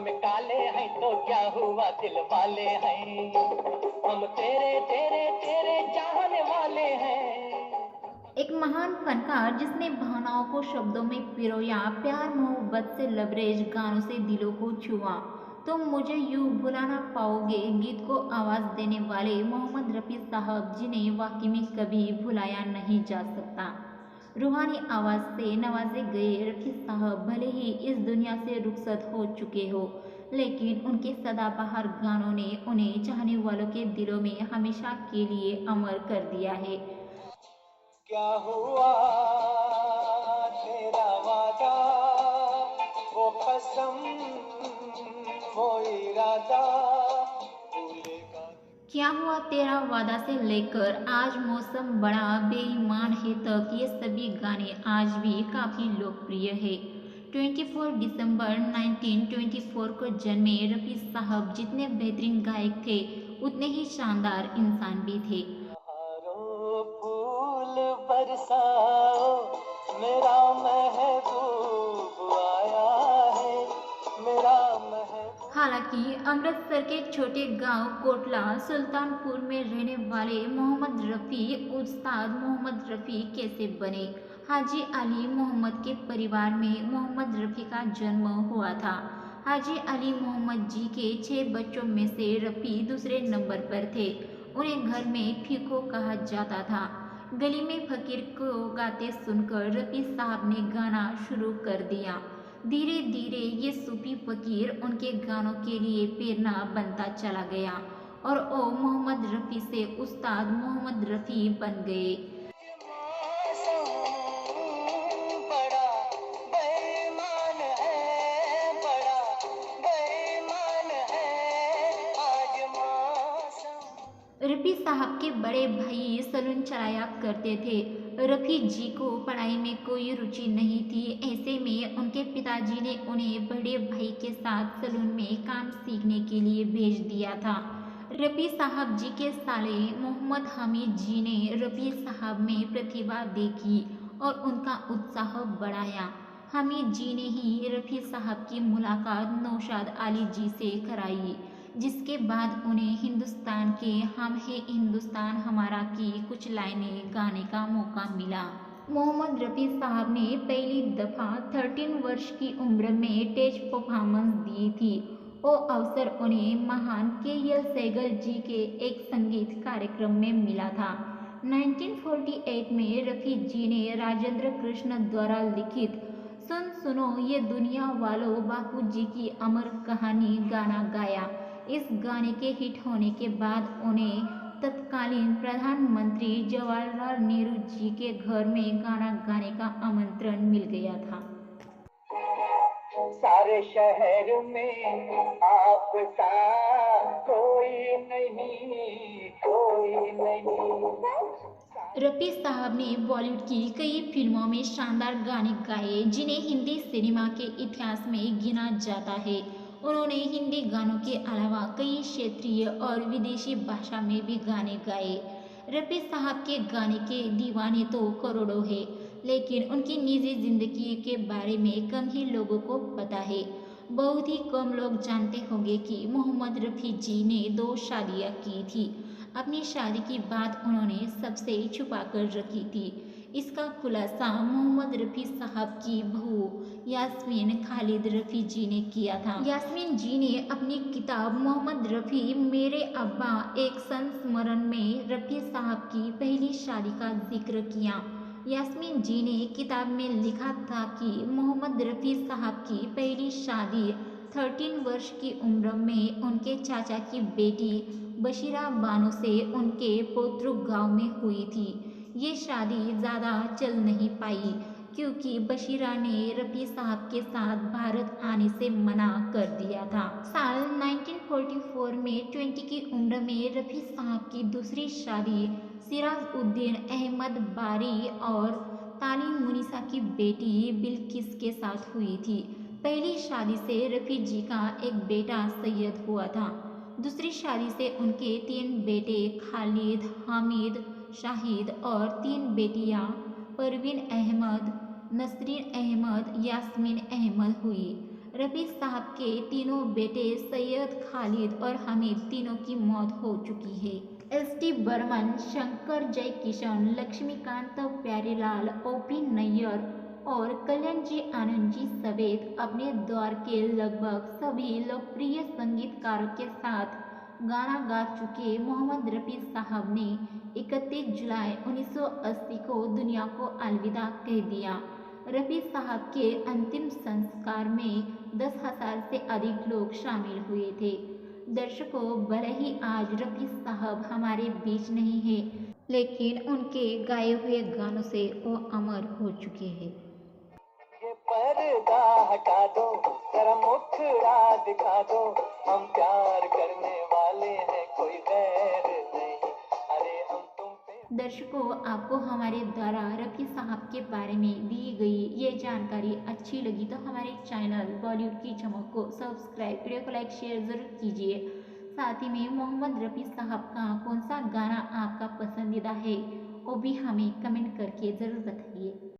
हम काले हैं तो क्या हुआ दिल वाले हैं, हम तेरे तेरे तेरे चाहने वाले हैं। एक महान फनकार जिसने भावनाओं को शब्दों में पिरोया, प्यार मोहब्बत से लबरेज गानों से दिलों को छुआ। तुम मुझे यूं भुला ना पाओगे गीत को आवाज़ देने वाले मोहम्मद रफ़ी साहब, जिन्हें वाकई में कभी भुलाया नहीं जा सकता। रूहानी आवाज़ से नवाजे गए रफ़ी साहब भले ही इस दुनिया से रुखसत हो चुके हो, लेकिन उनके सदाबहार गानों ने उन्हें चाहने वालों के दिलों में हमेशा के लिए अमर कर दिया है। क्या हुआ तेरा वादा, वो कसम, वो इरादा भूलेगा। क्या हुआ तेरा वादा से लेकर आज मौसम बड़ा बेईमान है तक, ये सभी गाने आज भी काफ़ी लोकप्रिय है। 24 दिसंबर 1924 को जन्मे रफ़ी साहब जितने बेहतरीन गायक थे, उतने ही शानदार इंसान भी थे। बहारों फूल बरसाओ, मेरा महबूब आया है, मेरा महबूब। हालांकि अमृतसर के छोटे गांव कोटला सुल्तानपुर में रहने वाले मोहम्मद रफ़ी उस्ताद मोहम्मद रफ़ी कैसे बने। हाजी अली मोहम्मद के परिवार में मोहम्मद रफ़ी का जन्म हुआ था। हाजी अली मोहम्मद जी के 6 बच्चों में से रफ़ी दूसरे नंबर पर थे। उन्हें घर में फीको कहा जाता था। गली में फकीर को गाते सुनकर रफ़ी साहब ने गाना शुरू कर दिया। धीरे धीरे ये सूफी फकीर उनके गानों के लिए प्रेरणा बनता चला गया और वो मोहम्मद रफ़ी से उस्ताद मोहम्मद रफ़ी बन गए। मौसम बड़ा बेईमान है, बड़ा बेईमान है आज मौसम। रफ़ी साहब के बड़े भाई सलून चलाया करते थे। रफ़ी जी को पढ़ाई में कोई रुचि नहीं थी। ऐसे में उनके पिताजी ने उन्हें बड़े भाई के साथ सलून में काम सीखने के लिए भेज दिया था। रफ़ी साहब जी के साले मोहम्मद हामिद जी ने रफ़ी साहब में प्रतिभा देखी और उनका उत्साह बढ़ाया। हामिद जी ने ही रफ़ी साहब की मुलाकात नौशाद अली जी से कराई, जिसके बाद उन्हें हिंदुस्तान के हम है हिंदुस्तान हमारा की कुछ लाइनें गाने का मौका मिला। मोहम्मद रफ़ी साहब ने पहली दफ़ा 13 वर्ष की उम्र में स्टेज परफॉर्मेंस दी थी। वो अवसर उन्हें महान के.एल. सहगल जी के एक संगीत कार्यक्रम में मिला था। 1948 में रफ़ी जी ने राजेंद्र कृष्ण द्वारा लिखित सुन सुनो ये दुनिया वालों बापू जी की अमर कहानी गाना गाया। इस गाने के हिट होने के बाद उन्हें तत्कालीन प्रधानमंत्री जवाहरलाल नेहरू जी के घर में गाना गाने का आमंत्रण मिल गया था। सारे शहर में आपका कोई नहीं, कोई नहीं। रफ़ी साहब ने बॉलीवुड की कई फिल्मों में शानदार गाने गाए, जिन्हें हिंदी सिनेमा के इतिहास में गिना जाता है। उन्होंने हिंदी गानों के अलावा कई क्षेत्रीय और विदेशी भाषा में भी गाने गाए। रफ़ी साहब के गाने के दीवाने तो करोड़ों हैं, लेकिन उनकी निजी जिंदगी के बारे में कम ही लोगों को पता है। बहुत ही कम लोग जानते होंगे कि मोहम्मद रफ़ी जी ने 2 शादियाँ की थी। अपनी शादी की बात उन्होंने सबसे छुपा कर रखी थी। इसका खुलासा मोहम्मद रफ़ी साहब की बहू यास्मीन खालिद रफ़ी जी ने किया था। यास्मीन जी ने अपनी किताब मोहम्मद रफ़ी मेरे अब्बा एक संस्मरण में रफ़ी साहब की पहली शादी का जिक्र किया। यास्मीन जी ने किताब में लिखा था कि मोहम्मद रफ़ी साहब की पहली शादी 13 वर्ष की उम्र में उनके चाचा की बेटी बशीरा बानो से उनके पोत्रुक गांव में हुई थी। ये शादी ज़्यादा चल नहीं पाई क्योंकि बशीरा ने रफ़ी साहब के साथ भारत आने से मना कर दिया था। साल 1944 में 20 की उम्र में रफ़ी साहब की दूसरी शादी सिराजुद्दीन अहमद बारी और तालीम मुनीसा की बेटी बिल्किस के साथ हुई थी। पहली शादी से रफ़ी जी का एक बेटा सैयद हुआ था। दूसरी शादी से उनके 3 बेटे खालिद, हामिद, शाहिद और 3 बेटियां परवीन अहमद, नसरीन अहमद, यास्मीन अहमद हुई। रफ़ी साहब के तीनों बेटे सैयद, खालिद और हामिद तीनों की मौत हो चुकी है। एस.टी. बर्मन, शंकर जयकिशन, लक्ष्मीकांत प्यारेलाल, ओ.पी. नैयर और कल्याण जी आनंद जी समेत अपने दौर के लगभग सभी लोकप्रिय संगीतकारों के साथ गाना गा चुके मोहम्मद रफ़ी साहब ने 31 जुलाई 1980 को दुनिया को अलविदा कह दिया। रफ़ी साहब के अंतिम संस्कार में 10,000 से अधिक लोग शामिल हुए थे। दर्शकों, भले ही आज रफ़ी साहब हमारे बीच नहीं हैं, लेकिन उनके गाए हुए गानों से वो अमर हो चुके हैं। ये पर्दा हटा दो, जरा मुखड़ा दिखा दो, हम प्यार करने वाले हैं, कोई गैर नहीं, अरे हम तुम पे। दर्शकों, आपको हमारे द्वारा रफ़ी साहब के बारे में दी गई ये जानकारी अच्छी लगी तो हमारे चैनल बॉलीवुड की चमक को सब्सक्राइब, वीडियो को लाइक शेयर ज़रूर कीजिए। साथ ही में मोहम्मद रफ़ी साहब का कौन सा गाना आपका पसंदीदा है वो भी हमें कमेंट करके ज़रूर बताइए।